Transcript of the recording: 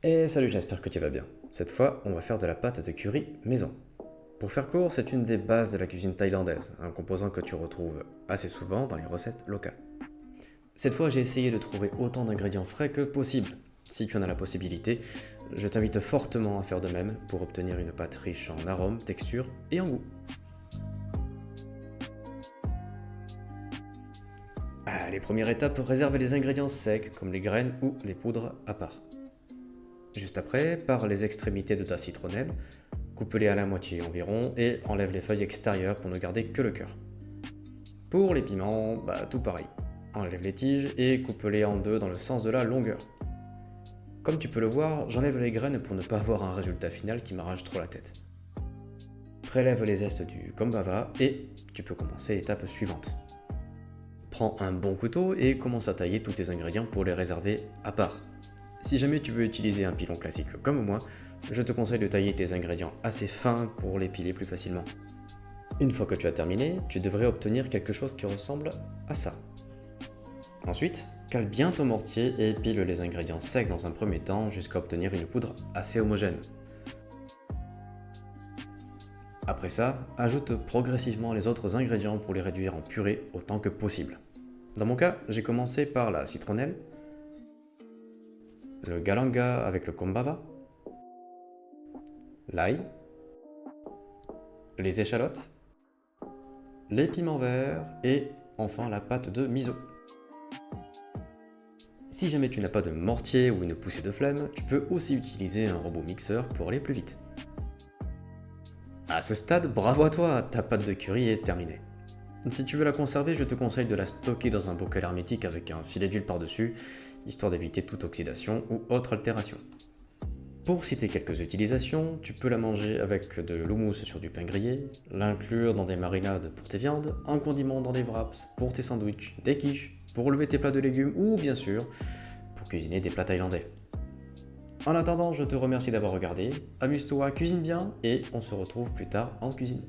Et salut, j'espère que tu vas bien. Cette fois, on va faire de la pâte de curry maison. Pour faire court, c'est une des bases de la cuisine thaïlandaise, un composant que tu retrouves assez souvent dans les recettes locales. Cette fois, j'ai essayé de trouver autant d'ingrédients frais que possible. Si tu en as la possibilité, je t'invite fortement à faire de même pour obtenir une pâte riche en arômes, texture et en goût. Les premières étapes, réserve les ingrédients secs comme les graines ou les poudres à part. Juste après, pare les extrémités de ta citronnelle, coupe-les à la moitié environ et enlève les feuilles extérieures pour ne garder que le cœur. Pour les piments, tout pareil. Enlève les tiges et coupe-les en deux dans le sens de la longueur. Comme tu peux le voir, j'enlève les graines pour ne pas avoir un résultat final qui m'arrache trop la tête. Prélève les zestes du kombava et tu peux commencer l'étape suivante. Prends un bon couteau et commence à tailler tous tes ingrédients pour les réserver à part. Si jamais tu veux utiliser un pilon classique comme moi, je te conseille de tailler tes ingrédients assez fins pour les piler plus facilement. Une fois que tu as terminé, tu devrais obtenir quelque chose qui ressemble à ça. Ensuite, cale bien ton mortier et pile les ingrédients secs dans un premier temps jusqu'à obtenir une poudre assez homogène. Après ça, ajoute progressivement les autres ingrédients pour les réduire en purée autant que possible. Dans mon cas, j'ai commencé par la citronnelle, le galanga avec le kombava, l'ail, les échalotes, les piments verts et enfin la pâte de miso. Si jamais tu n'as pas de mortier ou une poussée de flemme, tu peux aussi utiliser un robot mixeur pour aller plus vite. À ce stade, bravo à toi, ta pâte de curry est terminée. Si tu veux la conserver, je te conseille de la stocker dans un bocal hermétique avec un filet d'huile par-dessus, histoire d'éviter toute oxydation ou autre altération. Pour citer quelques utilisations, tu peux la manger avec de l'houmous sur du pain grillé, l'inclure dans des marinades pour tes viandes, en condiment dans des wraps pour tes sandwichs, des quiches, pour relever tes plats de légumes ou bien sûr, pour cuisiner des plats thaïlandais. En attendant, je te remercie d'avoir regardé, amuse-toi, cuisine bien et on se retrouve plus tard en cuisine.